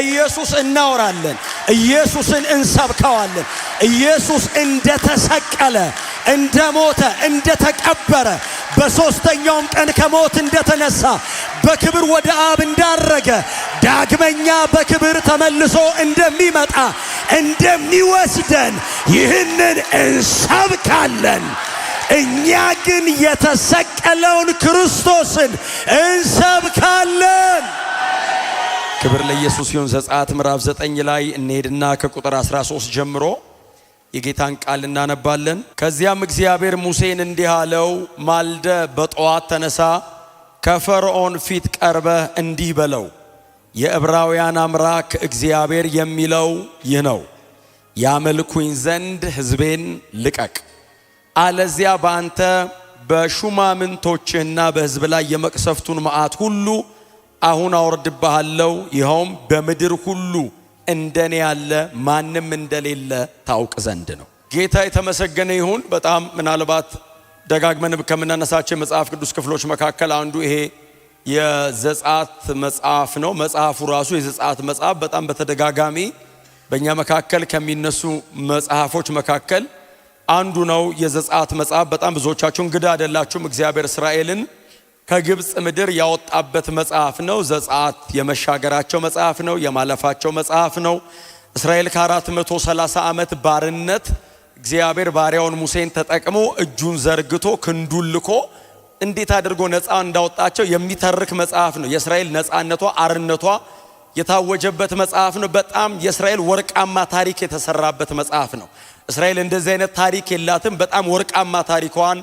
ኢየሱስ እናወራለን፣ ኢየሱስን እንሰብከዋለን። ኢየሱስ እንደተሰቀለ፣ እንደሞተ፣ እንደተቀበረ በሶስተኛውም ቀን ከሞት እንደተነሳ በክብር ወደ አብ እንዳረገ ዳግመኛ በክብር ተመልሶ እንደሚመጣ እንደሚወስደን ይህንን እንሰብካለን። እኛ ግን የተሰቀለውን ክርስቶስን እንሰብካለን። ክብር ለኢየሱስ ይሁን። ዘጸአት ምዕራፍ 9 ላይ እንሄድና ከቁጥር 13 ጀምሮ የጌታን ቃል እናነባለን። ከዚያም እግዚአብሔር ሙሴን እንዲህ አለው፣ ማልደ በጠዋት ተነሳ፣ ከፈርዖን ፊት ቀርበህ እንዲህ በለው፣ የዕብራውያን አምላክ እግዚአብሔር የሚለው ይህ ነው፣ ያመልኩኝ ዘንድ ሕዝቤን ልቀቅ፣ አለዚያ በአንተ በሹማምንቶችህና በሕዝብ ላይ የመቅሰፍቱን መዓት ሁሉ አሁን አወርድብሃለሁ። ይኸውም በምድር ሁሉ እንደኔ ያለ ማንም እንደሌለ ታውቅ ዘንድ ነው። ጌታ የተመሰገነ ይሁን። በጣም ምናልባት ደጋግመን ከምናነሳቸው የመጽሐፍ ቅዱስ ክፍሎች መካከል አንዱ ይሄ የዘጸአት መጽሐፍ ነው። መጽሐፉ ራሱ የዘጸአት መጽሐፍ በጣም በተደጋጋሚ በእኛ መካከል ከሚነሱ መጽሐፎች መካከል አንዱ ነው። የዘጸአት መጽሐፍ በጣም ብዙዎቻችሁ እንግዳ አይደላችሁም። እግዚአብሔር እስራኤልን ከግብፅ ምድር ያወጣበት መጽሐፍ ነው። ዘጸአት የመሻገራቸው መጽሐፍ ነው። የማለፋቸው መጽሐፍ ነው። እስራኤል ከ430 ዓመት ባርነት እግዚአብሔር ባሪያውን ሙሴን ተጠቅሞ እጁን ዘርግቶ ክንዱን ልኮ እንዴት አድርጎ ነፃ እንዳወጣቸው የሚተርክ መጽሐፍ ነው። የእስራኤል ነፃነቷ አርነቷ የታወጀበት መጽሐፍ ነው። በጣም የእስራኤል ወርቃማ ታሪክ የተሰራበት መጽሐፍ ነው። እስራኤል እንደዚህ አይነት ታሪክ የላትም። በጣም ወርቃማ ታሪኳን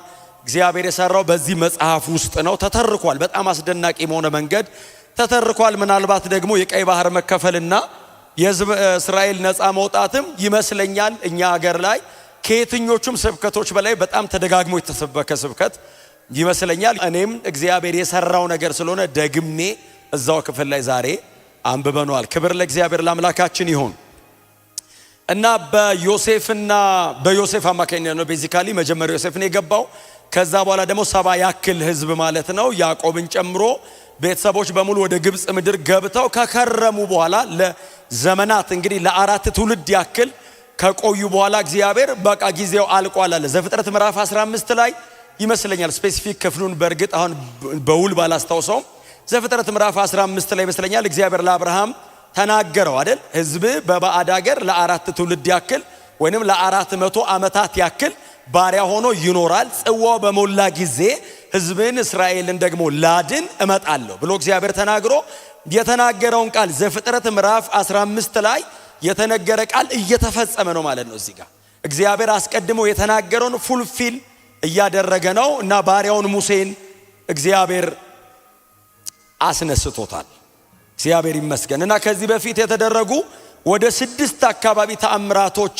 እግዚአብሔር የሰራው በዚህ መጽሐፍ ውስጥ ነው። ተተርኳል። በጣም አስደናቂ በሆነ መንገድ ተተርኳል። ምናልባት ደግሞ የቀይ ባህር መከፈልና የሕዝብ እስራኤል ነፃ መውጣትም ይመስለኛል እኛ ሀገር ላይ ከየትኞቹም ስብከቶች በላይ በጣም ተደጋግሞ የተሰበከ ስብከት ይመስለኛል። እኔም እግዚአብሔር የሰራው ነገር ስለሆነ ደግሜ እዛው ክፍል ላይ ዛሬ አንብበነዋል። ክብር ለእግዚአብሔር ለአምላካችን ይሁን። እና በዮሴፍ አማካኝነት ነው ቤዚካሊ መጀመሪያ ዮሴፍ ነው የገባው። ከዛ በኋላ ደግሞ 70 ያክል ህዝብ ማለት ነው ያዕቆብን ጨምሮ ቤተሰቦች በሙሉ ወደ ግብፅ ምድር ገብተው ከከረሙ በኋላ ለዘመናት እንግዲህ ለ4 ትውልድ ያክል ከቆዩ በኋላ እግዚአብሔር በቃ ጊዜው አልቋል አለ። ዘፍጥረት ምዕራፍ 15 ላይ ይመስለኛል ስፔሲፊክ ክፍሉን በእርግጥ አሁን በውል ባላስታውሰውም ዘፍጥረት ምዕራፍ 15 ላይ ይመስለኛል እግዚአብሔር ለአብርሃም ተናገረው አይደል? ህዝብ በባዕድ ሀገር ለ4 ትውልድ ያክል ወይንም ለ400 ዓመታት ያክል ባሪያ ሆኖ ይኖራል። ጽዋው በሞላ ጊዜ ህዝብን እስራኤልን ደግሞ ላድን እመጣለሁ ብሎ እግዚአብሔር ተናግሮ የተናገረውን ቃል ዘፍጥረት ምዕራፍ 15 ላይ የተነገረ ቃል እየተፈጸመ ነው ማለት ነው። እዚህ ጋር እግዚአብሔር አስቀድሞ የተናገረውን ፉልፊል እያደረገ ነው እና ባሪያውን ሙሴን እግዚአብሔር አስነስቶታል። እግዚአብሔር ይመስገን። እና ከዚህ በፊት የተደረጉ ወደ 6 አካባቢ ተአምራቶች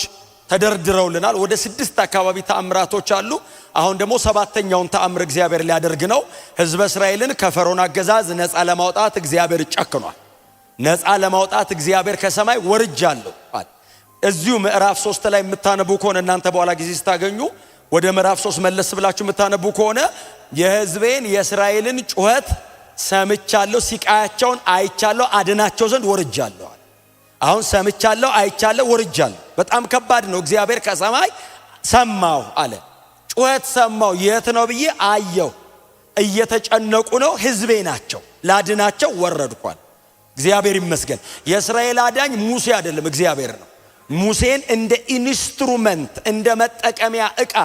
ተደርድረውልናል። ወደ 6 አካባቢ ተአምራቶች አሉ። አሁን ደግሞ 7ኛውን ተአምር እግዚአብሔር ሊያደርግ ነው። ህዝበ እስራኤልን ከፈርዖን አገዛዝ ነፃ ለማውጣት እግዚአብሔር ጨክኗል። ነፃ ለማውጣት እግዚአብሔር ከሰማይ ወርጃለሁ አለ። እዚሁ ምዕራፍ 3 ላይ የምታነቡ ከሆነ እናንተ በኋላ ጊዜ ስታገኙ ወደ ምዕራፍ 3 መለስ ብላችሁ የምታነቡ ከሆነ የህዝቤን የእስራኤልን ጩኸት ሰምቻለሁ፣ ሲቃያቸውን አይቻለሁ፣ አድናቸው ዘንድ ወርጃለሁ። አሁን ሰምቻለሁ፣ አይቻለሁ፣ ወርጃለሁ። በጣም ከባድ ነው። እግዚአብሔር ከሰማይ ሰማሁ አለ። ጩኸት ሰማሁ። የት ነው ብዬ አየሁ። እየተጨነቁ ነው። ህዝቤ ናቸው፣ ላድናቸው ወረድኳል። እግዚአብሔር ይመስገን። የእስራኤል አዳኝ ሙሴ አይደለም፣ እግዚአብሔር ነው። ሙሴን እንደ ኢንስትሩመንት እንደ መጠቀሚያ ዕቃ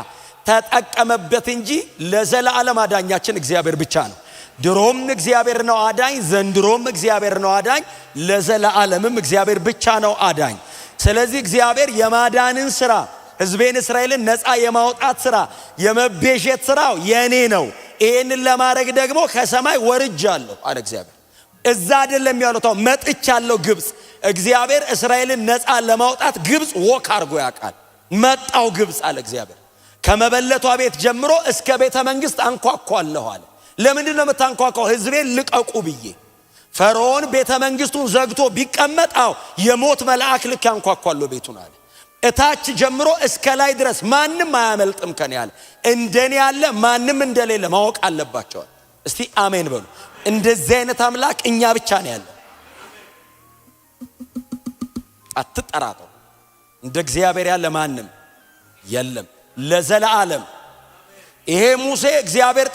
ተጠቀመበት እንጂ ለዘላለም አዳኛችን እግዚአብሔር ብቻ ነው። ድሮም እግዚአብሔር ነው አዳኝ፣ ዘንድሮም እግዚአብሔር ነው አዳኝ፣ ለዘላለምም እግዚአብሔር ብቻ ነው አዳኝ። ስለዚህ እግዚአብሔር የማዳንን ስራ ህዝቤን እስራኤልን ነፃ የማውጣት ስራ የመቤዠት ስራው የኔ ነው። ይሄንን ለማድረግ ደግሞ ከሰማይ ወርጃለሁ አለ እግዚአብሔር። እዛ አይደለም ያለው ታው መጥቻለሁ ግብፅ። እግዚአብሔር እስራኤልን ነፃ ለማውጣት ግብፅ ወክ አድርጎ ያውቃል። መጣው ግብፅ አለ እግዚአብሔር። ከመበለቷ ቤት ጀምሮ እስከ ቤተ መንግስት አንኳኳለሁ አለ። ለምንድን ነው የምታንኳኳው? ህዝቤን ልቀቁ ብዬ። ፈርዖን ቤተ መንግስቱን ዘግቶ ቢቀመጣው የሞት መልአክ ልክ ያንኳኳለሁ ቤቱን አለ። እታች ጀምሮ እስከ ላይ ድረስ ማንም አያመልጥም ከኔ አለ። እንደኔ ያለ ማንም እንደሌለ ማወቅ አለባቸው። እስቲ አሜን በሉ። እንደዚህ አይነት አምላክ እኛ ብቻ ነው ያለው። አትጠራጠሩ። እንደ እግዚአብሔር ያለ ማንም የለም ለዘላለም። ይሄ ሙሴ እግዚአብሔር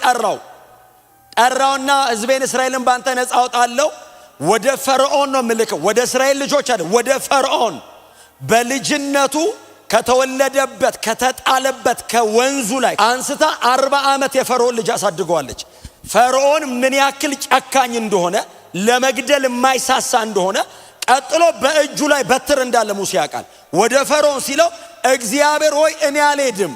ጠራውና ሕዝቤን እስራኤልን ባንተ ነፃ አውጣለሁ ወደ ፈርዖን ነው ምልከው። ወደ እስራኤል ልጆች አይደል፣ ወደ ፈርዖን በልጅነቱ ከተወለደበት ከተጣለበት ከወንዙ ላይ አንስታ 40 ዓመት የፈርዖን ልጅ አሳድገዋለች። ፈርዖን ምን ያክል ጨካኝ እንደሆነ ለመግደል የማይሳሳ እንደሆነ ቀጥሎ በእጁ ላይ በትር እንዳለ ሙሴ ያውቃል። ወደ ፈርዖን ሲለው እግዚአብሔር ሆይ እኔ አልሄድም፣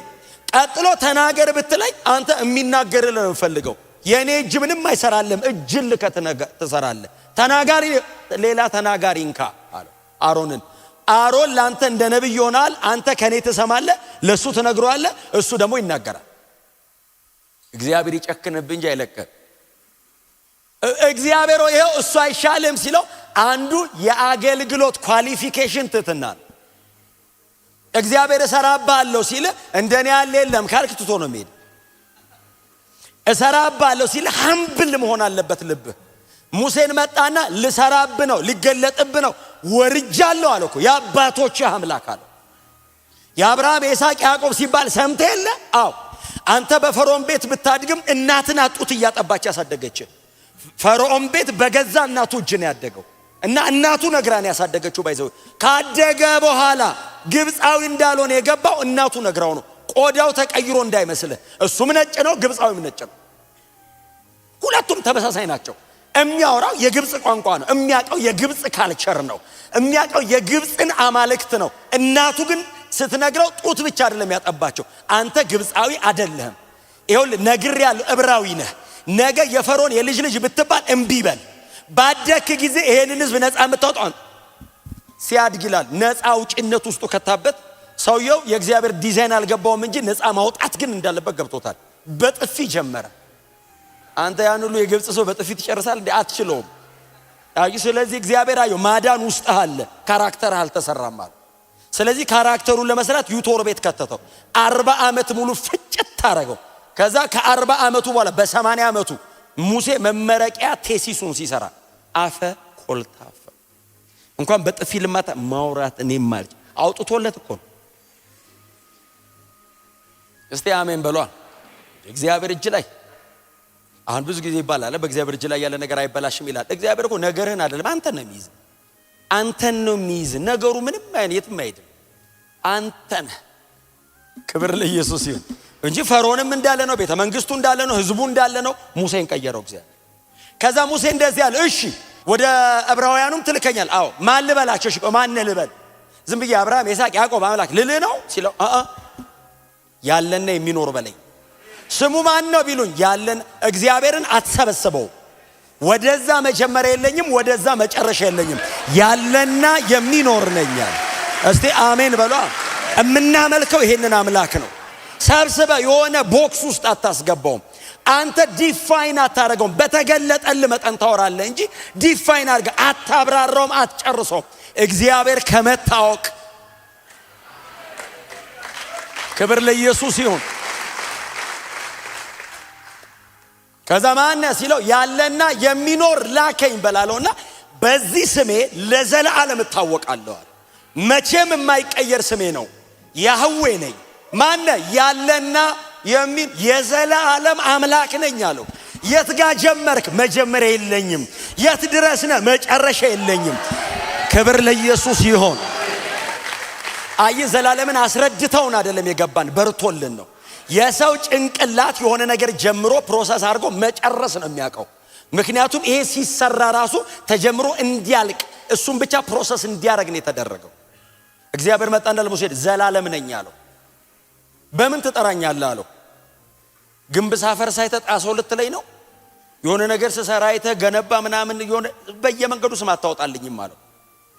ቀጥሎ ተናገር ብትለኝ አንተ የሚናገርልህ ነው ፈልገው፣ የኔ እጅ ምንም አይሰራልም፣ እጅን ልከህ ትሰራለህ፣ ተናጋሪ ሌላ ተናጋሪ እንካ አለው አሮንን። አሮን ላንተ እንደ ነብይ ይሆናል፣ አንተ ከኔ ትሰማለህ፣ ለሱ ትነግረዋለህ፣ እሱ ደግሞ ይናገራል። እግዚአብሔር ይጨክንብህ እንጂ አይለቅህም። እግዚአብሔር ይሄው እሱ አይሻልም ሲለው አንዱ የአገልግሎት ኳሊፊኬሽን ትትና ነው። እግዚአብሔር እሰራብሃለሁ ሲል እንደኔ ያለ የለም ካልክ ትቶ ነው የሚሄድ። እሰራብሃለሁ ሲል ሀምብል መሆን አለበት ልብህ። ሙሴን መጣና ልሰራብህ ነው ሊገለጥብህ ነው ወርጃለሁ አለ እኮ የአባቶችህ አምላክ አለ። የአብርሃም የይስሐቅ ያዕቆብ ሲባል ሰምተህ የለ? አዎ አንተ በፈርዖን ቤት ብታድግም እናትን አጡት እያጠባች ያሳደገች። ፈርዖን ቤት በገዛ እናቱ እጅ ነው ያደገው እና እናቱ ነግራን ያሳደገችው። ባይዘው ካደገ በኋላ ግብፃዊ እንዳልሆነ የገባው እናቱ ነግራው ነው። ቆዳው ተቀይሮ እንዳይመስልህ፣ እሱም ነጭ ነው ግብፃዊም ነጭ ነው። ሁለቱም ተመሳሳይ ናቸው። የሚያወራው የግብፅ ቋንቋ ነው። የሚያውቀው የግብፅ ካልቸር ነው። የሚያውቀው የግብፅን አማልክት ነው። እናቱ ግን ስትነግረው ጡት ብቻ አይደለም ያጠባቸው፣ አንተ ግብፃዊ አይደለህም፣ ይኸውልህ ነግሬያለሁ ዕብራዊ ነህ። ነገ የፈርዖን የልጅ ልጅ ብትባል እምቢ በል። ባደክ ጊዜ ይሄንን ህዝብ ነፃ የምታወጣው ሲያድግ ይላል። ነፃ አውጭነት ውስጡ ከታበት ሰውየው የእግዚአብሔር ዲዛይን አልገባውም እንጂ ነፃ ማውጣት ግን እንዳለበት ገብቶታል። በጥፊ ጀመረ። አንተ ያን ሁሉ የግብፅ ሰው በጥፊ ትጨርሳል እንዴ? አትችለውም። ስለዚህ እግዚአብሔር አየው ማዳን ውስጥ አለ፣ ካራክተር አልተሰራም ማለት። ስለዚህ ካራክተሩን ለመስራት ዩቶር ቤት ከተተው። 40 ዓመት ሙሉ ፍጭት ታረገው። ከዛ ከ40 ዓመቱ በኋላ በ80 ዓመቱ ሙሴ መመረቂያ ቴሲሱን ሲሰራ አፈ ኮልታፈ እንኳን በጥፊ ልማታ ማውራት እኔም ማለት አውጥቶለት እኮ ነው። እስቲ አሜን በሏ። እግዚአብሔር እጅ ላይ አሁን ብዙ ጊዜ ይባላል በእግዚአብሔር እጅ ላይ ያለ ነገር አይበላሽም ይላል። እግዚአብሔር እኮ ነገርህን አይደለም አንተን ነው የሚይዝ። አንተን ነው የሚይዝ። ነገሩ ምንም አይነት የትም አይሄድም። አንተ ነህ። ክብር ለኢየሱስ ይሁን እንጂ ፈርዖንም እንዳለ ነው፣ ቤተ መንግስቱ እንዳለ ነው፣ ህዝቡ እንዳለ ነው። ሙሴን ቀየረው እግዚአብሔር። ከዛ ሙሴ እንደዚህ ያለ እሺ ወደ ዕብራውያኑም ትልከኛል። አዎ ማን ልበላቸው? እሺ ማን ልበል? ዝም ብዬ አብርሃም ይስሐቅ ያዕቆብ አምላክ ልልህ ነው ሲለው ያለና የሚኖር በለኝ። ስሙ ማን ነው ቢሉኝ ያለን እግዚአብሔርን አትሰበስበው። ወደዛ መጀመሪያ የለኝም፣ ወደዛ መጨረሻ የለኝም፣ ያለና የሚኖር ነኛል። እስቲ አሜን በሏ። እምናመልከው ይሄንን አምላክ ነው። ሰብስበ የሆነ ቦክስ ውስጥ አታስገባውም። አንተ ዲፋይን አታረገውም። በተገለጠል መጠን ታወራለህ እንጂ ዲፋይን አድርገህ አታብራራውም፣ አትጨርሰውም። እግዚአብሔር ከመታወቅ ክብር ለኢየሱስ ይሁን። ከዛ ማን ሲለው ያለና የሚኖር ላከኝ በላለውና በዚህ ስሜ ለዘላለም እታወቃለሁ። መቼም የማይቀየር ስሜ ነው። ያህዌ ነኝ። ማን ያለና የሚል የዘላለም አምላክ ነኝ አለው። የት ጋር ጀመርክ? መጀመሪያ የለኝም። የት ድረስ ነህ? መጨረሻ የለኝም። ክብር ለኢየሱስ ይሁን። አይ ዘላለምን አስረድተውን አይደለም የገባን፣ በርቶልን ነው። የሰው ጭንቅላት የሆነ ነገር ጀምሮ ፕሮሰስ አድርጎ መጨረስ ነው የሚያውቀው። ምክንያቱም ይሄ ሲሰራ ራሱ ተጀምሮ እንዲያልቅ እሱም ብቻ ፕሮሰስ እንዲያደርግ ነው የተደረገው። እግዚአብሔር መጣ እንዳለ ሙሴ ዘላለም ነኝ አለው። በምን ትጠራኛለህ አለው። ግንብ ሳፈር ሳይተህ ጣሰው ልትለኝ ነው? የሆነ ነገር ስሰራ አይተህ ገነባ ምናምን የሆነ በየመንገዱ ስም አታወጣልኝም አለው።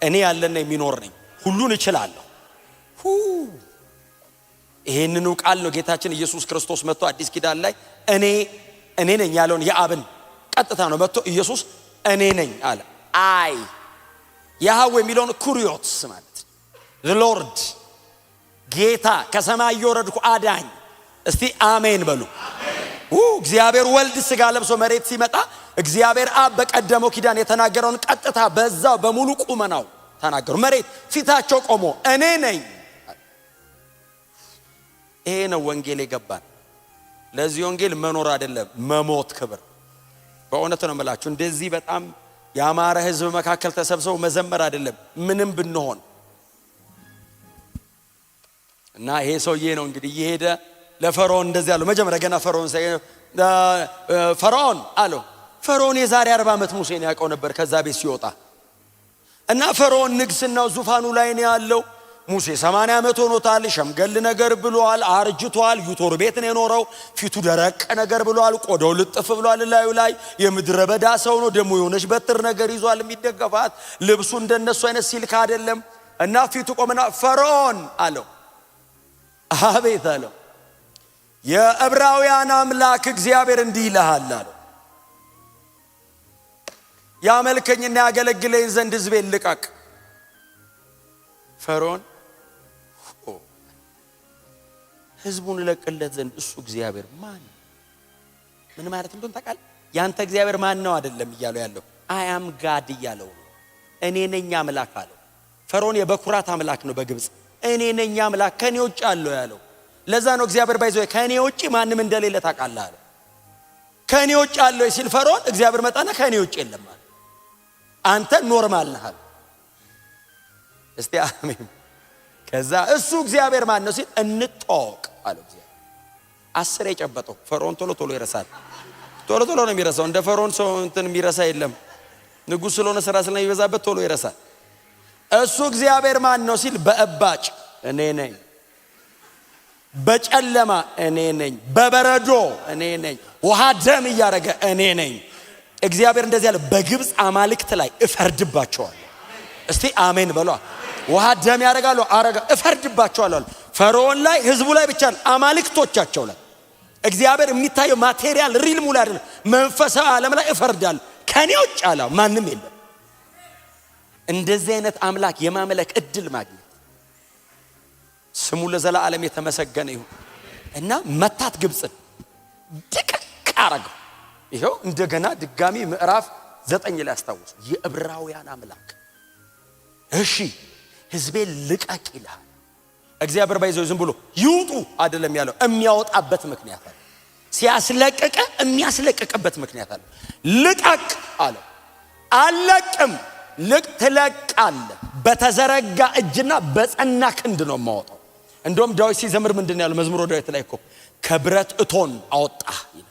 እኔ ያለና የሚኖር ነኝ፣ ሁሉን እችላለሁ። ይሄንን ቃል ነው ጌታችን ኢየሱስ ክርስቶስ መጥቶ አዲስ ኪዳን ላይ እኔ ነኝ ያለውን የአብን ቀጥታ ነው መጥቶ ኢየሱስ እኔ ነኝ አለ። አይ ያህዌ የሚለውን ኩሪዮትስ ማለት the Lord ጌታ ከሰማይ የወረድኩ አዳኝ። እስቲ አሜን በሉ። እግዚአብሔር ወልድ ስጋ ለብሶ መሬት ሲመጣ እግዚአብሔር አብ በቀደመው ኪዳን የተናገረውን ቀጥታ በዛው በሙሉ ቁመናው ተናገሩ። መሬት ፊታቸው ቆሞ እኔ ነኝ። ይሄ ነው ወንጌል የገባን። ለዚህ ወንጌል መኖር አይደለም መሞት ክብር። በእውነት ነው የምላችሁ። እንደዚህ በጣም ያማረ ህዝብ መካከል ተሰብስበው መዘመር አይደለም ምንም ብንሆን። እና ይሄ ሰውዬ ነው እንግዲህ እየሄደ ለፈርዖን እንደዚህ አለው። መጀመሪያ ገና ፈርዖን አለው። ፈርዖን የዛሬ 40 ዓመት ሙሴን ያውቀው ነበር ከዛ ቤት ሲወጣ። እና ፈርዖን ንግስናው ዙፋኑ ላይ ነው ያለው። ሙሴ 80 ዓመት ሆኖታል። ሸምገል ነገር ብሏል፣ አርጅቷል። ዩቶር ቤት ነው የኖረው። ፊቱ ደረቅ ነገር ብሏል፣ ቆዳው ልጥፍ ብሏል። ላዩ ላይ የምድረ በዳ ሰው ነው። ደሞ የሆነች በትር ነገር ይዟል የሚደገፋት። ልብሱ እንደነሱ አይነት ሲልክ አይደለም። እና ፊቱ ቆመና ፈርዖን አለው። አቤት አለው። የዕብራውያን አምላክ እግዚአብሔር እንዲህ ይልሃል አለው፣ ያመልከኝና ያገለግለኝ ዘንድ ሕዝቤን ልቀቅ። ፈርዖን ሕዝቡን ለቅለት ዘንድ እሱ እግዚአብሔር ማን ምን ማለት እንደሆነ ታውቃለህ? ያንተ እግዚአብሔር ማን ነው አይደለም እያለው ያለው አይ አም ጋድ እያለው ነው። እኔ ነኝ አምላክ አለው። ፈርዖን የበኩራት አምላክ ነው በግብጽ። እኔ ነኝ አምላክ ከኔ ውጭ አለው ያለው። ለዛ ነው እግዚአብሔር ባይዘው ከኔ ውጭ ማንም እንደሌለ ታውቃለህ አለ። ከኔ ውጭ አለው ሲል ፈርዖን እግዚአብሔር መጣና ከኔ ውጭ የለም አለ። አንተ ኖርማል ነህ አለ። እስቲ አሜን። ከዛ እሱ እግዚአብሔር ማን ነው ሲል እንጠዋወቅ አለው እግዚአብሔር። 10 የጨበጠው ፈርዖን ቶሎ ይረሳል። ቶሎ ነው የሚረሳው። እንደ ፈርዖን ሰው እንትን የሚረሳ የለም። ንጉስ ስለሆነ ስራ ስለሚበዛበት ቶሎ ይረሳል። እሱ እግዚአብሔር ማን ነው ሲል በእባጭ እኔ ነኝ፣ በጨለማ እኔ ነኝ፣ በበረዶ እኔ ነኝ፣ ውሃ ደም እያረገ እኔ ነኝ። እግዚአብሔር እንደዚህ ያለ በግብጽ አማልክት ላይ እፈርድባቸዋለሁ። እስቲ አሜን በሏ። ውሃ ደም ያረጋሉ አረጋ እፈርድባቸዋለሁ። ፈርዖን ላይ ህዝቡ ላይ ብቻ አማልክቶቻቸው ላይ እግዚአብሔር የሚታየው ማቴሪያል ሪል ሙሉ አይደለም፣ መንፈሳዊ ዓለም ላይ እፈርዳለሁ። ከኔ ውጭ አለ ማንም የለም። እንደዚህ አይነት አምላክ የማምለክ እድል ማግኘት ስሙ ለዘላለም የተመሰገነ ይሁን። እና መታት ግብጽን ድቅቅ አረገው። ይሄው እንደገና ድጋሚ ምዕራፍ 9 ላይ አስታውሱ። የዕብራውያን አምላክ እሺ ህዝቤን ልቀቅ ይላል እግዚአብሔር። ባይዘው ዝም ብሎ ይውጡ አይደለም ያለው፣ የሚያወጣበት ምክንያት አለ። ሲያስለቀቀ የሚያስለቀቀበት ምክንያት አለ። ልቀቅ አለው። አለቅም ልቅ ትለቃለህ፣ በተዘረጋ እጅና በጸና ክንድ ነው የማወጣው። እንደውም ዳዊት ሲዘምር ምንድነው ያለው? መዝሙረ ዳዊት ላይ እኮ ከብረት እቶን አወጣ ይላል።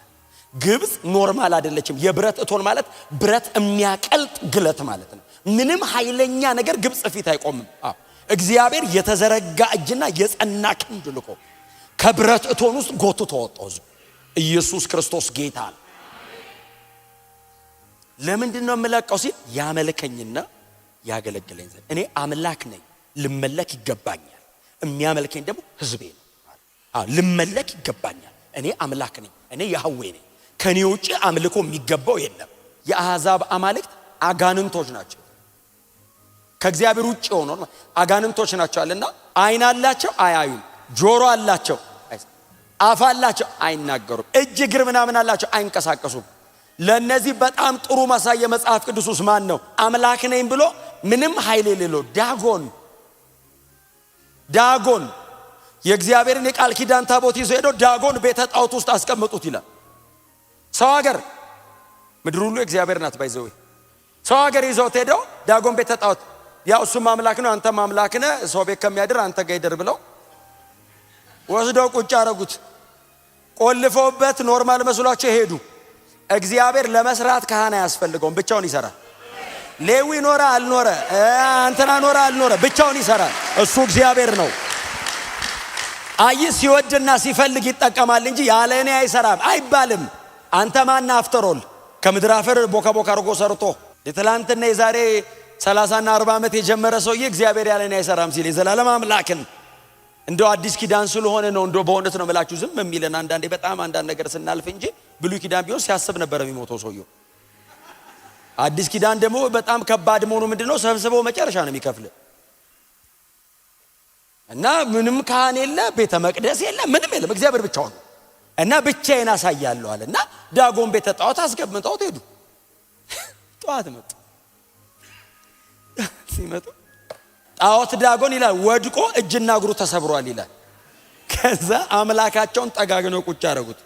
ግብጽ ኖርማል አይደለችም። የብረት እቶን ማለት ብረት የሚያቀልጥ ግለት ማለት ነው። ምንም ኃይለኛ ነገር ግብጽ ፊት አይቆምም። እግዚአብሔር የተዘረጋ እጅና የጸና ክንድ ልኮ ከብረት እቶን ውስጥ ጎትቶ አወጣው። ኢየሱስ ክርስቶስ ጌታ ነው። ለምንድን ነው የምለቀው ሲል ያመልከኝና ያገለግለኝ ዘንድ እኔ አምላክ ነኝ፣ ልመለክ ይገባኛል። የሚያመልከኝ ደግሞ ህዝቤ ነው። ልመለክ ይገባኛል። እኔ አምላክ ነኝ፣ እኔ ያህዌ ነኝ። ከኔ ውጪ አምልኮ የሚገባው የለም። የአሕዛብ አማልክት አጋንንቶች ናቸው። ከእግዚአብሔር ውጪ ሆኖ አጋንንቶች ናቸው አለና አይን አላቸው አያዩም፣ ጆሮ አላቸው አፍ አላቸው አይናገሩም፣ እጅ እግር ምናምን አላቸው አይንቀሳቀሱም። ለነዚህ በጣም ጥሩ ማሳየ መጽሐፍ ቅዱስ ውስጥ ማን ነው? አምላክ ነኝ ብሎ ምንም ኃይል የሌለው ዳጎን የእግዚአብሔርን የቃል ኪዳን ታቦት ይዞ ሄዶ ዳጎን ቤተ ጣዖት ውስጥ አስቀምጡት ይላል። ሰው ሀገር ምድር ሁሉ እግዚአብሔር ናት ባይዘው ሰው ሀገር ይዘውት ሄደው ዳጎን ቤተ ጣዖት ያው እሱም አምላክ ነው አንተም አምላክ ነህ፣ ሰው ቤት ከሚያድር አንተ ጋር ይደር ብለው ወስደው ቁጭ አረጉት። ቆልፈውበት ኖርማል መስሏቸው ሄዱ። እግዚአብሔር ለመስራት ካህን አያስፈልገውም፣ ብቻውን ይሰራል። ሌዊ ኖረ አልኖረ አንተና ኖረ አልኖረ ብቻውን ይሰራል። እሱ እግዚአብሔር ነው። አይ ሲወድና ሲፈልግ ይጠቀማል እንጂ ያለ እኔ አይሰራም አይባልም። አንተ ማን አፍተሮል ከምድር አፈር ቦካ አርጎ ሰርቶ ለትላንትና የዛሬ 30 እና 40 ዓመት የጀመረ ሰውዬ እግዚአብሔር ያለ እኔ አይሰራም ሲል የዘላለም አምላክን እንደው አዲስ ኪዳን ስለሆነ ነው እንደው በእውነት ነው መላችሁ ዝም የሚለን አንዳንዴ በጣም አንዳንድ ነገር ስናልፍ እንጂ ብሉይ ኪዳን ቢሆን ሲያስብ ነበር የሚሞተው ሰውዬው። አዲስ ኪዳን ደግሞ በጣም ከባድ መሆኑ ምንድነው? ሰብስበው መጨረሻ ነው የሚከፍል እና ምንም ካህን የለ፣ ቤተ መቅደስ የለ፣ ምንም የለም፣ እግዚአብሔር ብቻውን እና ብቻዬን አሳያለሁ አለና ዳጎን ቤተ ጣዖት አስገብተውት ሄዱ። ጧት መጡ። ሲመጡ ጣዖት ዳጎን ይላል ወድቆ እጅና እግሩ ተሰብሯል ይላል። ከዛ አምላካቸውን ጠጋግነው ቁጭ አደረጉት።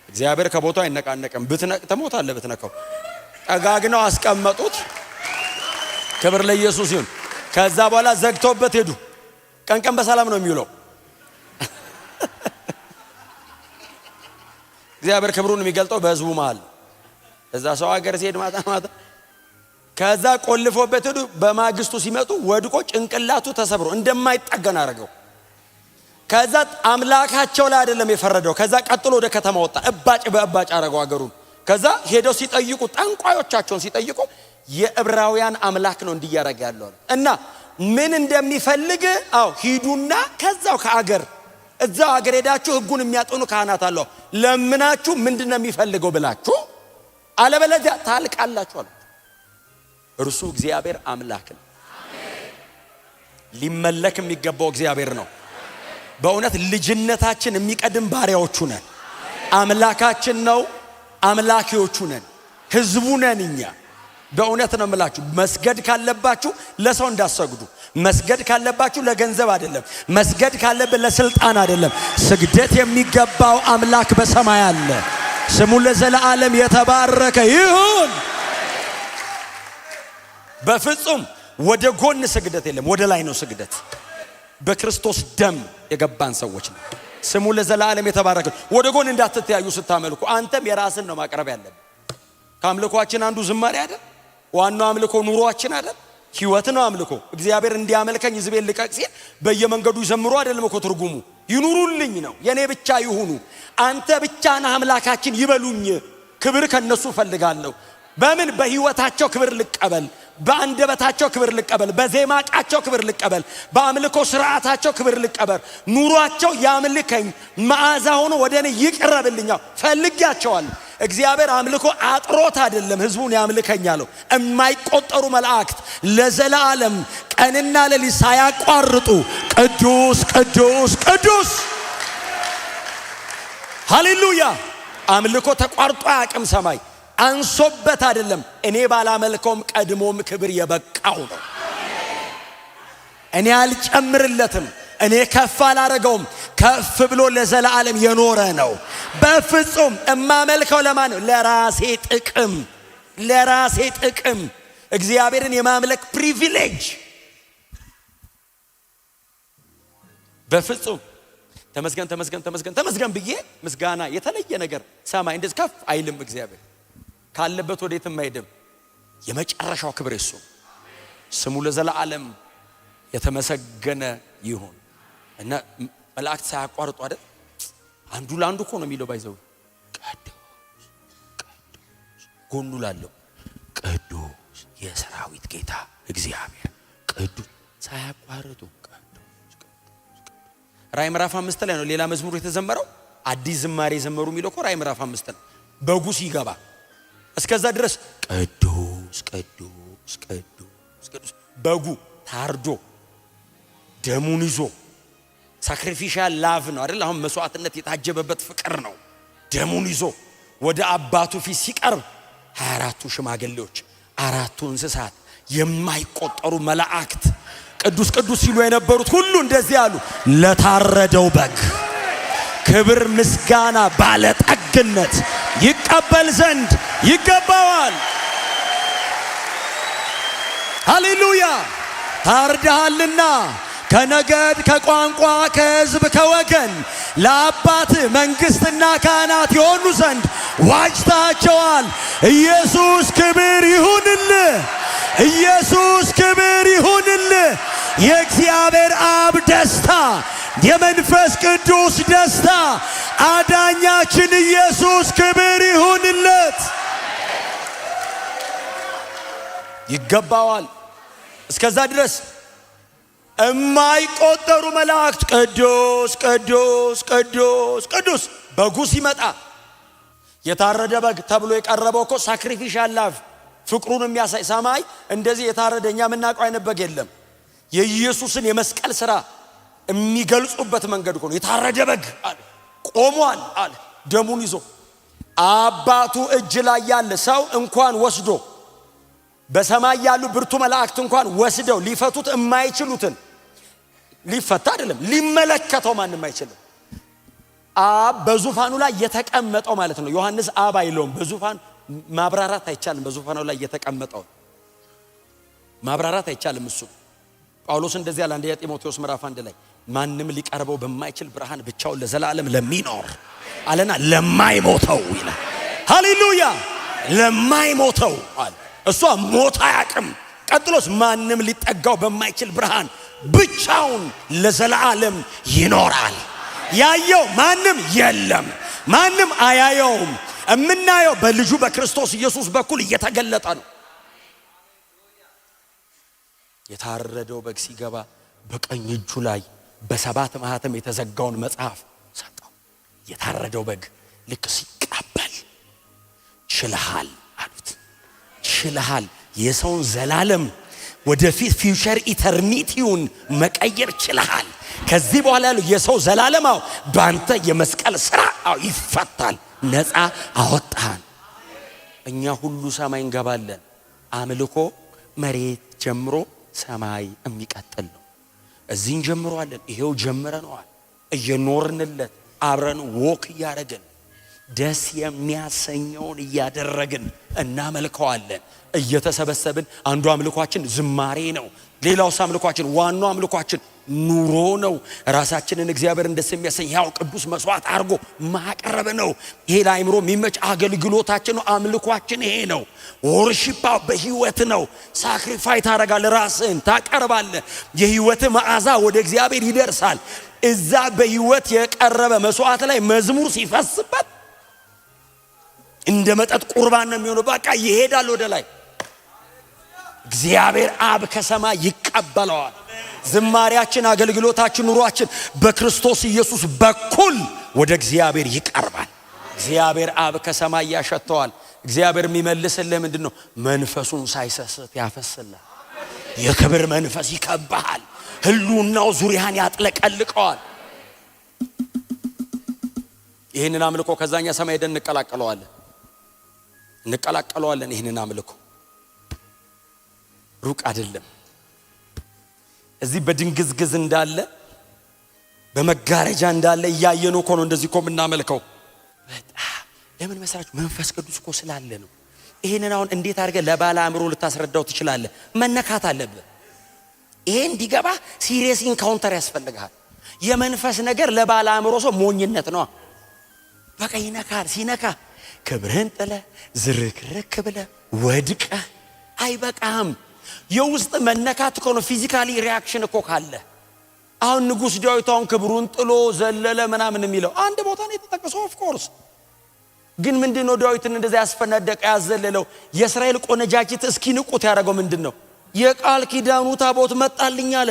እግዚአብሔር ከቦታው አይነቃነቅም። ብትነቅ ተሞታለህ ብትነካው። ጠጋግነው አስቀመጡት። ክብር ለኢየሱስ ይሁን። ከዛ በኋላ ዘግተውበት ሄዱ። ቀን በሰላም ነው የሚውለው። እግዚአብሔር ክብሩን የሚገልጠው በህዝቡ መሃል። እዛ ሰው ሀገር ሲሄድ ማታ ከዛ ቆልፎበት ሄዱ። በማግስቱ ሲመጡ ወድቆ ጭንቅላቱ ተሰብሮ እንደማይጠገን አረገው። ከዛ አምላካቸው ላይ አይደለም የፈረደው። ከዛ ቀጥሎ ወደ ከተማ ወጣ። እባጭ በእባጭ አረገው አገሩን። ከዛ ሄደው ሲጠይቁ ጠንቋዮቻቸውን ሲጠይቁ የዕብራውያን አምላክ ነው እንዲያረጋ ያለው እና ምን እንደሚፈልግ ሂዱና ከዛው ከአገር እዛው አገር ሄዳችሁ ህጉን የሚያጠኑ ካህናት አለው ለምናችሁ ምንድነው የሚፈልገው ብላችሁ አለበለዚያ ታልቃላችሁ አሉ። እርሱ እግዚአብሔር አምላክ ነው። ሊመለክ የሚገባው እግዚአብሔር ነው። በእውነት ልጅነታችን የሚቀድም ባሪያዎቹ ነን። አምላካችን ነው። አምላኪዎቹ ነን። ህዝቡ ነን እኛ። በእውነት ነው የምላችሁ። መስገድ ካለባችሁ ለሰው እንዳሰግዱ። መስገድ ካለባችሁ ለገንዘብ አይደለም። መስገድ ካለብን ለስልጣን አይደለም። ስግደት የሚገባው አምላክ በሰማይ አለ። ስሙ ለዘላለም የተባረከ ይሁን። በፍጹም ወደ ጎን ስግደት የለም፣ ወደ ላይ ነው ስግደት። በክርስቶስ ደም የገባን ሰዎች ነው። ስሙ ለዘላለም የተባረከ። ወደ ጎን እንዳትተያዩ ስታመልኩ። አንተም የራስን ነው ማቅረብ ያለብን። ከአምልኮአችን አንዱ ዝማሬ አይደል? ዋናው አምልኮ ኑሮአችን አይደል? ህይወት ነው አምልኮ። እግዚአብሔር እንዲያመልከኝ ህዝቤን ልቀቅ ሲል በየመንገዱ ይዘምሩ አይደለም እኮ ትርጉሙ። ይኑሩልኝ ነው፣ የኔ ብቻ ይሁኑ። አንተ ብቻ ነህ አምላካችን ይበሉኝ። ክብር ከነሱ ፈልጋለሁ። በምን? በህይወታቸው ክብር ልቀበል፣ በአንደበታቸው ክብር ልቀበል፣ በዜማቃቸው ክብር ልቀበል፣ በአምልኮ ስርዓታቸው ክብር ልቀበል። ኑሯቸው ያምልከኝ፣ መዓዛ ሆኖ ወደኔ ይቅረብልኝ ፈልጊያቸዋል። እግዚአብሔር አምልኮ አጥሮት አይደለም ህዝቡን ያምልከኛለው። የማይቆጠሩ መላእክት ለዘላለም ቀንና ሌሊት ሳያቋርጡ ቅዱስ ቅዱስ ቅዱስ ሃሌሉያ። አምልኮ ተቋርጦ አያውቅም። ሰማይ አንሶበት አይደለም። እኔ ባላመልከውም ቀድሞም ክብር የበቃው ነው። እኔ አልጨምርለትም፣ እኔ ከፍ አላረገውም። ከፍ ብሎ ለዘላለም የኖረ ነው። በፍጹም እማመልከው ለማን ነው? ለራሴ ጥቅም፣ ለራሴ ጥቅም። እግዚአብሔርን የማምለክ ፕሪቪሌጅ በፍጹም ተመስገን ተመስገን ተመስገን ተመስገን ብዬ ምስጋና የተለየ ነገር ሰማይ እንደዚህ ከፍ አይልም። እግዚአብሔር ካለበት ወዴትም አይደም። የመጨረሻው ክብር እሱ። ስሙ ለዘላለም የተመሰገነ ይሁን። እና መላእክት ሳያቋርጡ አይደል? አንዱ ለአንዱ እኮ ነው የሚለው ባይዘው ቅዱስ ቅዱስ ጎኑ ላለው ቅዱስ የሰራዊት ጌታ እግዚአብሔር ቅዱስ ሳያቋርጡ ራዕይ ምዕራፍ 5 ላይ ነው ሌላ መዝሙር የተዘመረው። አዲስ ዝማሬ ዘመሩ የሚለው እኮ ራዕይ ምዕራፍ 5 ነው። በጉ ሲገባ እስከዛ ድረስ ቅዱስ ቅዱስ ቅዱስ ቅዱስ በጉ ታርዶ ደሙን ይዞ ሳክሪፊሻል ላቭ ነው አይደል? አሁን መስዋዕትነት የታጀበበት ፍቅር ነው። ደሙን ይዞ ወደ አባቱ ፊት ሲቀርብ 24ቱ ሽማግሌዎች፣ 4ቱ እንስሳት፣ የማይቆጠሩ መላእክት ቅዱስ ቅዱስ ሲሉ የነበሩት ሁሉ እንደዚህ አሉ። ለታረደው በግ ክብር፣ ምስጋና፣ ባለጠግነት ይቀበል ዘንድ ይገባዋል። ሃሌሉያ። ታርደሃልና ከነገድ ከቋንቋ ከሕዝብ ከወገን ለአባት መንግስትና ካህናት የሆኑ ዘንድ ዋጅታቸዋል። ኢየሱስ ክብር ይሁንልህ። ኢየሱስ ክብር ይሁንልህ። የእግዚአብሔር አብ ደስታ፣ የመንፈስ ቅዱስ ደስታ፣ አዳኛችን ኢየሱስ ክብር ይሁንለት። ይገባዋል። እስከዛ ድረስ የማይቆጠሩ መላእክት ቅዱስ ቅዱስ ቅዱስ ቅዱስ። በጉ ሲመጣ የታረደ በግ ተብሎ የቀረበው እኮ ሳክሪፊሻል ላቭ ፍቅሩን የሚያሳይ ሰማይ እንደዚህ የታረደኛ የምናውቀው አይነት በግ የለም። የኢየሱስን የመስቀል ሥራ የሚገልጹበት መንገድ እኮ ነው። የታረደ በግ አለ፣ ቆሟል አለ ደሙን ይዞ። አባቱ እጅ ላይ ያለ ሰው እንኳን ወስዶ በሰማይ ያሉ ብርቱ መላእክት እንኳን ወስደው ሊፈቱት የማይችሉትን ሊፈታ አይደለም ሊመለከተው ማንም አይችልም። አብ በዙፋኑ ላይ የተቀመጠው ማለት ነው። ዮሐንስ አብ አይለውም። በዙፋን ማብራራት አይቻልም። በዙፋኑ ላይ የተቀመጠው ማብራራት አይቻልም። እሱ ጳውሎስ እንደዚህ ያለ አንደኛ ጢሞቴዎስ ምዕራፍ 1 ላይ ማንም ሊቀርበው በማይችል ብርሃን ብቻውን ለዘላለም ለሚኖር አለና ለማይሞተው ይላል። ሃሌሉያ! ለማይሞተው አለ። እሱ ሞት አያውቅም። ቀጥሎስ ማንም ሊጠጋው በማይችል ብርሃን ብቻውን ለዘላለም ይኖራል። ያየው ማንም የለም፣ ማንም አያየውም። እምናየው በልጁ በክርስቶስ ኢየሱስ በኩል እየተገለጠ ነው። የታረደው በግ ሲገባ በቀኝ እጁ ላይ በሰባት ማህተም የተዘጋውን መጽሐፍ ሰጠው። የታረደው በግ ልክ ሲቀበል ችለሃል አሉት። ችለሃል። የሰውን ዘላለም ወደፊት ፊውቸር ኢተርኒቲውን መቀየር ችለሃል። ከዚህ በኋላ ያለው የሰው ዘላለማው ባንተ የመስቀል ሥራ ይፈታል። ነፃ አወጣን። እኛ ሁሉ ሰማይ እንገባለን። አምልኮ መሬት ጀምሮ ሰማይ የሚቀጥል ነው። እዚህ እንጀምረዋለን። ይሄው ጀምረነዋል። እየኖርንለት አብረን ወክ እያደረግን ደስ የሚያሰኘውን እያደረግን እናመልከዋለን። እየተሰበሰብን አንዱ አምልኳችን ዝማሬ ነው። ሌላውስ አምልኳችን ዋናው አምልኳችን ኑሮ ነው። ራሳችንን እግዚአብሔርን ደስ የሚያሰኝ ያው ቅዱስ መስዋዕት አድርጎ ማቅረብ ነው። ይሄ ለአእምሮ የሚመች አገልግሎታችን ነው። አምልኳችን ይሄ ነው። ወርሺፕ በህይወት ነው። ሳክሪፋይ ታደርጋለህ፣ ራስህን ታቀርባለህ። የህይወት መዓዛ ወደ እግዚአብሔር ይደርሳል። እዛ በህይወት የቀረበ መስዋዕት ላይ መዝሙር ሲፈስበት እንደ መጠጥ ቁርባን ነው የሚሆነው። በቃ ይሄዳል ወደ ላይ። እግዚአብሔር አብ ከሰማይ ይቀበለዋል። ዝማሪያችን፣ አገልግሎታችን፣ ኑሯችን በክርስቶስ ኢየሱስ በኩል ወደ እግዚአብሔር ይቀርባል። እግዚአብሔር አብ ከሰማይ ያሸተዋል። እግዚአብሔር የሚመልስልህ ምንድነው? መንፈሱን ሳይሰስት ያፈስልህ። የክብር መንፈስ ይከብሃል። ህልውናው ዙሪያን ያጥለቀልቀዋል። ይህንን አምልኮ ከዛኛ ሰማይ ሄደን እንቀላቀለዋለን። ይህንን አምልኮ ሩቅ አይደለም። እዚህ በድንግዝግዝ እንዳለ በመጋረጃ እንዳለ እያየነው እኮ ነው። እንደዚህ እኮ የምናመልከው በጣም ለምን መሰራችሁ? መንፈስ ቅዱስ እኮ ስላለ ነው። ይሄንን አሁን እንዴት አድርገህ ለባለ አእምሮ ልታስረዳው ትችላለህ? መነካት አለብህ። ይሄ እንዲገባ ሲሪየስ ኢንካውንተር ያስፈልጋል። የመንፈስ ነገር ለባለ አእምሮ ሰው ሞኝነት ነው። በቃ ይነካል። ሲነካ ክብርህን ጥለህ ዝርክርክ ብለህ ወድቀህ አይበቃም። የውስጥ መነካት እኮ ነው። ፊዚካሊ ሪያክሽን እኮ ካለ አሁን ንጉሥ ዳዊት አሁን ክብሩን ጥሎ ዘለለ ምናምን የሚለው አንድ ቦታ ነው የተጠቀሰው። ኦፍ ኮርስ ግን ምንድነው ዳዊትን እንደዛ ያስፈነደቀ ያዘለለው? የእስራኤል ቆነጃጅት እስኪንቁት ያደረገው ምንድነው? የቃል ኪዳኑ ታቦት መጣልኝ አለ።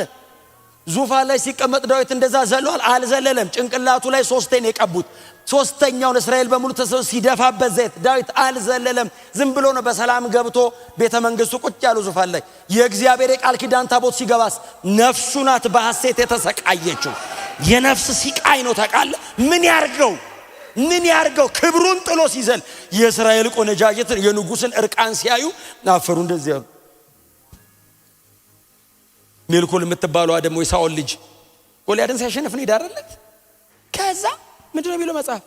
ዙፋን ላይ ሲቀመጥ ዳዊት እንደዛ ዘሏል? አልዘለለም። ጭንቅላቱ ላይ ሶስቴን የቀቡት ሶስተኛውን እስራኤል በሙሉ ተሰው ሲደፋበት ዘይት ዳዊት አልዘለለም። ዝም ብሎ ነው በሰላም ገብቶ ቤተ መንግስቱ ቁጭ ያለው ዙፋን ላይ። የእግዚአብሔር የቃል ኪዳን ታቦት ሲገባስ ነፍሱ ናት በሐሴት የተሰቃየችው። የነፍስ ሲቃይ ነው። ታውቃለህ? ምን ያርገው? ክብሩን ጥሎ ሲዘል የእስራኤል ቆነጃጅት የንጉስን እርቃን ሲያዩ አፈሩ። እንደዚህ ያሉ ሜልኮል የምትባለው ደግሞ የሳኦል ልጅ ጎልያድን ሲያሸንፍ ነው ይዳረለት። ከዛ ምንድነው የሚለው መጽሐፍ?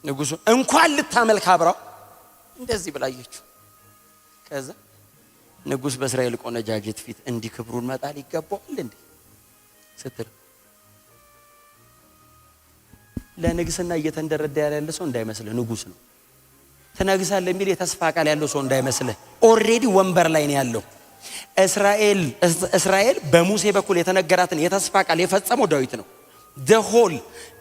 ንጉሱ እንኳን ልታመልክ አብራው እንደዚህ ብላየችው። ከዛ ንጉስ በእስራኤል ቆነጃጅት ፊት እንዲህ ክብሩን መጣል ይገባዋል እንዴ ስትል ለንግስና እየተንደረደ ያለ ሰው እንዳይመስልህ። ንጉስ ነው። ትነግሳለህ የሚል የተስፋ ቃል ያለው ሰው እንዳይመስልህ። ኦሬዲ ወንበር ላይ ነው ያለው። እስራኤል በሙሴ በኩል የተነገራትን የተስፋ ቃል የፈጸመው ዳዊት ነው። ደሆል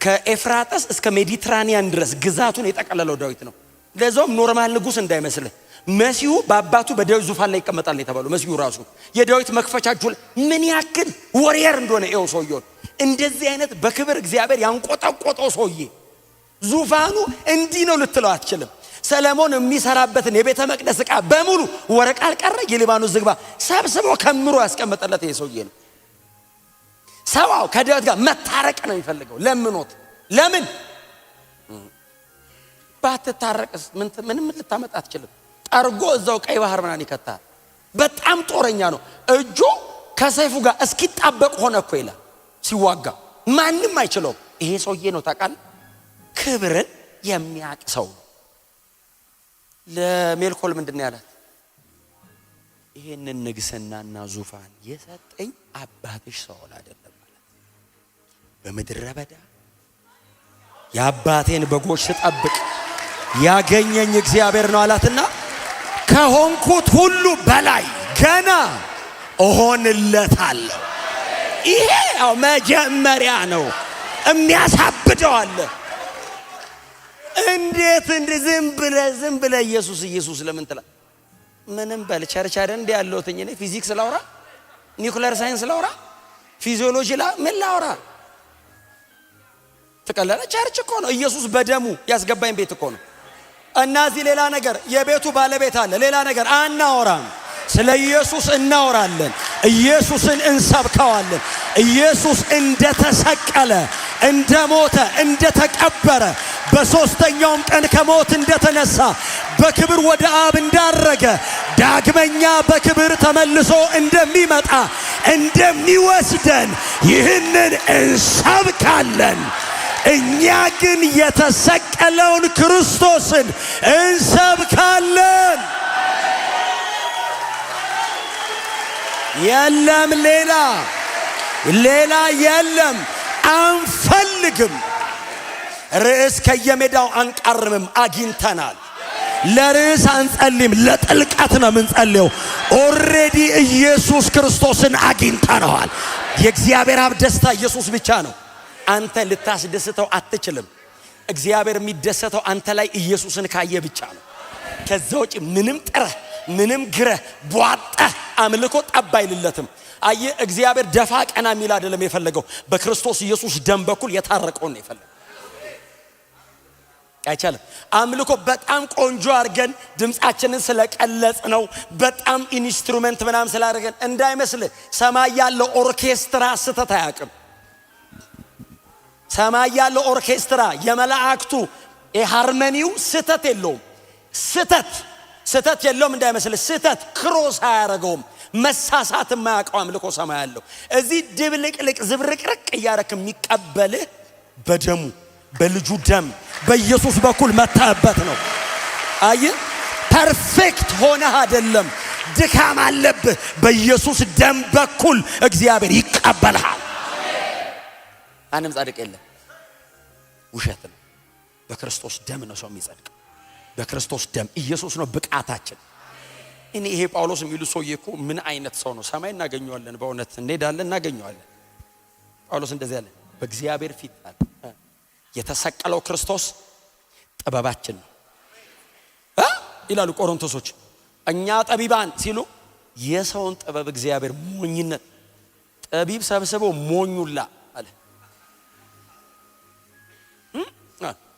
ከኤፍራጥስ እስከ ሜዲትራኒያን ድረስ ግዛቱን የጠቀለለው ዳዊት ነው። ለዛውም ኖርማል ንጉስ እንዳይመስልህ። መሲሁ በአባቱ በዳዊት ዙፋን ላይ ይቀመጣል የተባለው መሲሁ ራሱ የዳዊት መክፈቻ እጁ ላይ ምን ያክል ወሪየር እንደሆነ ይኸው ሰውየው። እንደዚህ አይነት በክብር እግዚአብሔር ያንቆጠቆጠው ሰውዬ ዙፋኑ እንዲህ ነው ልትለው አትችልም። ሰለሞን የሚሰራበትን የቤተ መቅደስ ዕቃ በሙሉ ወርቅ አልቀረ የሊባኖስ ዝግባ ሰብስቦ ከምሮ ያስቀመጠለት ይሄ ሰውዬ ነው። ሰዋው ከዳዊት ጋር መታረቅ ነው የሚፈልገው። ለምኖት ለምን ባትታረቅስ ምንም ልታመጣ አትችልም። ጠርጎ እዛው ቀይ ባህር ምናምን ይከታል። በጣም ጦረኛ ነው። እጁ ከሰይፉ ጋር እስኪጣበቅ ሆነ እኮ ይላል ሲዋጋ። ማንም አይችለውም። ይሄ ሰውዬ ነው ታውቃለህ፣ ክብርን የሚያቅ ሰው። ለሜልኮል ምንድነው ያላት? ይሄንን ንግስናና ዙፋን የሰጠኝ አባትሽ ሳኦል አይደለም ማለት። በምድረ በዳ የአባቴን በጎች ስጠብቅ ያገኘኝ እግዚአብሔር ነው አላትና ከሆንኩት ሁሉ በላይ ገና እሆንለታለሁ። ይሄ ያው መጀመሪያ ነው። የሚያሳብደው አለ። እንዴት ዝም ብለ ኢየሱስ ለምን ትላ? ምንም በል ቸርች አይደል እንዴ ያለሁት እኔ ፊዚክስ ላውራ፣ ኒውክሌር ሳይንስ ላውራ፣ ፊዚዮሎጂ ምን ላውራ? ተቀለለ ቸርች እኮ ነው። ኢየሱስ በደሙ ያስገባኝ ቤት እኮ ነው። እና እዚህ ሌላ ነገር የቤቱ ባለቤት አለ። ሌላ ነገር አናወራም። ስለ ኢየሱስ እናወራለን። ኢየሱስን እንሰብከዋለን። ኢየሱስ እንደተሰቀለ፣ እንደሞተ፣ እንደተቀበረ፣ በሶስተኛውም ቀን ከሞት እንደተነሳ፣ በክብር ወደ አብ እንዳረገ፣ ዳግመኛ በክብር ተመልሶ እንደሚመጣ፣ እንደሚወስደን ይህንን እንሰብካለን። እኛ ግን የተሰቀለውን ክርስቶስን እንሰብካለን። የለም ሌላ የለም። አንፈልግም። ርዕስ ከየሜዳው አንቃርምም፣ አግኝተናል። ለርዕስ አንጸልይም፣ ለጥልቀት ነው የምንጸልየው። ኦሬዲ ኢየሱስ ክርስቶስን አግኝተነዋል። የእግዚአብሔር አብ ደስታ ኢየሱስ ብቻ ነው። አንተ ልታስደስተው አትችልም። እግዚአብሔር የሚደሰተው አንተ ላይ ኢየሱስን ካየ ብቻ ነው። ከዛ ውጪ ምንም ጥረህ ምንም ግረህ ቧጠህ አምልኮ ጠብ አይልለትም። አየ እግዚአብሔር ደፋ ቀና የሚል አይደለም የፈለገው። በክርስቶስ ኢየሱስ ደም በኩል የታረቀውን ነው የፈለገው። አይቻልም። አምልኮ በጣም ቆንጆ አድርገን ድምጻችንን ስለቀለጽ ነው፣ በጣም ኢንስትሩመንት ምናምን ስላደረገን እንዳይመስል። ሰማይ ያለው ኦርኬስትራ ስተት አያውቅም። ሰማይ ያለው ኦርኬስትራ የመላእክቱ የሃርመኒው ስተት የለውም። ስተት የለውም እንዳይመስል። ስተት ክሮስ አያረገውም። መሳሳት የማያውቀው አምልኮ ሰማይ ያለው። እዚህ ድብልቅልቅ ዝብርቅርቅ እያረክ የሚቀበልህ በደሙ በልጁ ደም በኢየሱስ በኩል መታበት ነው። አይ ፐርፌክት ሆነህ አይደለም፣ ድካም አለብህ። በኢየሱስ ደም በኩል እግዚአብሔር ይቀበልሃል። አንድም ጻድቅ የለም፣ ውሸት ነው። በክርስቶስ ደም ነው ሰው የሚጸድቅ። በክርስቶስ ደም ኢየሱስ ነው ብቃታችን። እኔ ይሄ ጳውሎስ የሚሉ ሰውዬ እኮ ምን አይነት ሰው ነው? ሰማይ እናገኘዋለን፣ በእውነት እንሄዳለን፣ እናገኘዋለን። ጳውሎስ እንደዚህ ያለ በእግዚአብሔር ፊት የተሰቀለው ክርስቶስ ጥበባችን ነው ይላሉ ቆሮንቶሶች። እኛ ጠቢባን ሲሉ የሰውን ጥበብ እግዚአብሔር ሞኝነት፣ ጠቢብ ሰብስበው ሞኙላ አለ።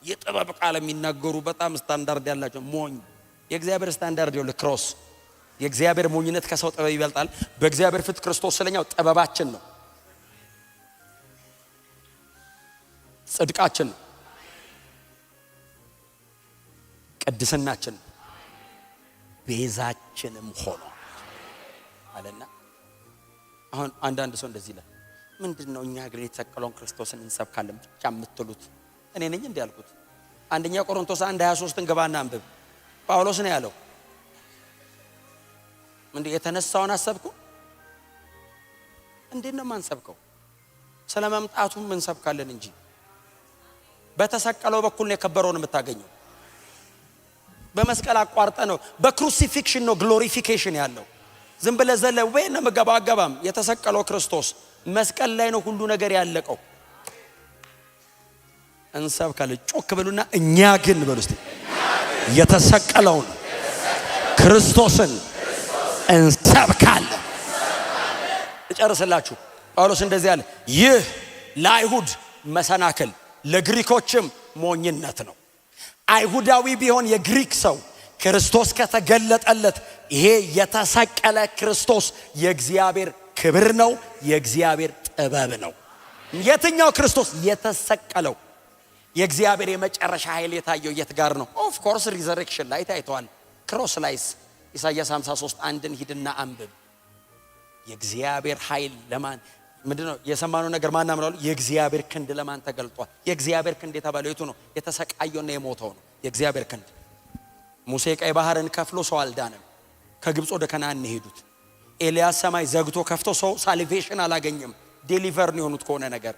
የጥበብ ቃል የሚናገሩ በጣም ስታንዳርድ ያላቸው ሞኝ። የእግዚአብሔር ስታንዳርድ ይኸውልህ ክሮስ። የእግዚአብሔር ሞኝነት ከሰው ጥበብ ይበልጣል። በእግዚአብሔር ፊት ክርስቶስ ስለኛው ጥበባችን ነው፣ ጽድቃችን ነው፣ ቅድስናችን ነው፣ ቤዛችንም ሆኖ አለና። አሁን አንዳንድ ሰው እንደዚህ ይላል፣ ምንድነው እኛ ግን የተሰቀለውን ክርስቶስን እንሰብካለን ብቻ የምትሉት? እኔ ነኝ እንዴ ያልኩት? አንደኛ ቆሮንቶስ 1:23 ገባና አንብብ። ጳውሎስ ነው ያለው። እንዴ የተነሳውን አሰብኩ? እንዴት ነው ማንሰብከው? ስለመምጣቱም እንሰብካለን እንጂ በተሰቀለው በኩል ነው የከበረውን የምታገኘው። በመስቀል አቋርጠ ነው፣ በክሩሲፊክሽን ነው ግሎሪፊኬሽን ያለው። ዝም ብለህ ዘለ ወይ ነው መገባገባም። የተሰቀለው ክርስቶስ መስቀል ላይ ነው ሁሉ ነገር ያለቀው። እንሰብካለን። ጮክ ብሉና እኛ ግን በሉ እስቲ የተሰቀለውን ክርስቶስን እንሰብካለን። እጨርስላችሁ። ጳውሎስ እንደዚህ አለ፣ ይህ ለአይሁድ መሰናክል ለግሪኮችም ሞኝነት ነው። አይሁዳዊ ቢሆን የግሪክ ሰው ክርስቶስ ከተገለጠለት ይሄ የተሰቀለ ክርስቶስ የእግዚአብሔር ክብር ነው፣ የእግዚአብሔር ጥበብ ነው። የትኛው ክርስቶስ? የተሰቀለው። የእግዚአብሔር የመጨረሻ ኃይል የታየው የት ጋር ነው? ኦፍ ኮርስ ሪዘሬክሽን ላይ ታይቷል። ክሮስ ላይስ ኢሳይያስ 53:1 ሂድና አንብብ። የእግዚአብሔር ኃይል ለማን ምንድነው? የሰማነው ነገር ማን አምራሉ? የእግዚአብሔር ክንድ ለማን ተገልጧል? የእግዚአብሔር ክንድ የተባለው የቱ ነው? የተሰቃየውና የሞተው ነው የእግዚአብሔር ክንድ። ሙሴ ቀይ ባህርን ከፍሎ ሰው አልዳነም። ከግብጽ ወደ ከነዓን ሄዱት። ኤልያስ ሰማይ ዘግቶ ከፍቶ ሰው ሳልቬሽን አላገኘም። ዴሊቨር ነው የሆኑት ከሆነ ነገር።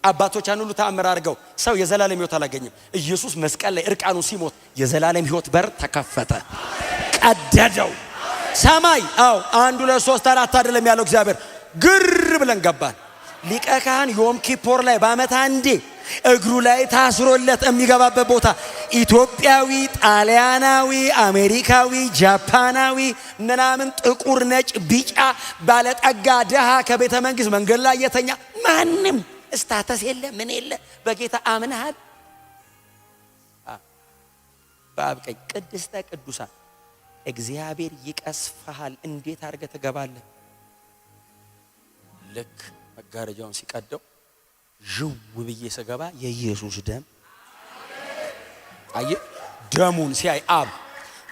አባቶቻን ሁሉ ተአምር አድርገው ሰው የዘላለም ሕይወት አላገኘም። ኢየሱስ መስቀል ላይ እርቃኑ ሲሞት የዘላለም ሕይወት በር ተከፈተ፣ ቀደደው ሰማይ። አው 1 2 3 4 አይደለም ያለው እግዚአብሔር። ግር ብለን ገባን። ሊቀ ካህን ዮም ኪፖር ላይ በዓመት አንዴ እግሩ ላይ ታስሮለት የሚገባበት ቦታ ኢትዮጵያዊ፣ ጣሊያናዊ፣ አሜሪካዊ፣ ጃፓናዊ ምናምን ጥቁር፣ ነጭ፣ ቢጫ፣ ባለጠጋ፣ ደሃ ከቤተ መንግስት መንገድ ላይ የተኛ ማንም ስታተስ የለ ምን የለ በጌታ አምነሃል። በአብ ቀኝ ቅድስተ ቅዱሳን እግዚአብሔር ይቀስፍሃል። እንዴት አድርገህ ትገባለህ? ልክ መጋረጃውን ሲቀደው ዥው ብዬ ስገባ የኢየሱስ ደም አየ። ደሙን ሲያይ አብ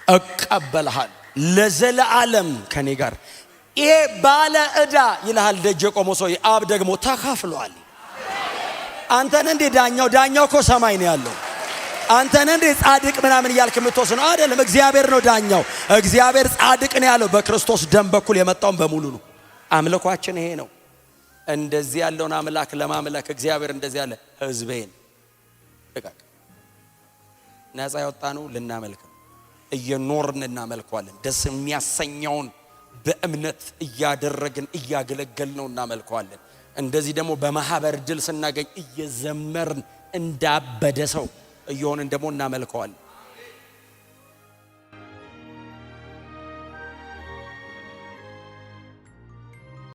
እቀበልሃል ለዘላለም ከኔ ጋር። ይሄ ባለ ዕዳ ይልሃል ደጅ የቆመ ሰው። አብ ደግሞ ተካፍሏል። አንተን እንደ ዳኛው እኮ ሰማይ ነው ያለው። አንተን እንደ ጻድቅ ምናምን እያልክ የምትወስነው አይደለም። እግዚአብሔር ነው ዳኛው። እግዚአብሔር ጻድቅ ነው ያለው በክርስቶስ ደም በኩል የመጣውን በሙሉ ነው። አምልኳችን ይሄ ነው። እንደዚህ ያለውን አምላክ ለማምለክ እግዚአብሔር እንደዚህ ያለ ህዝቤን ደቃቅ ነፃ ያወጣነው ልናመልክ ነው። እየኖርን እናመልከዋለን። ደስ የሚያሰኘውን በእምነት እያደረግን እያገለገልነው እናመልከዋለን። እንደዚህ ደግሞ በማህበር ድል ስናገኝ እየዘመርን እንዳበደ ሰው እየሆንን ደግሞ እናመልከዋለን።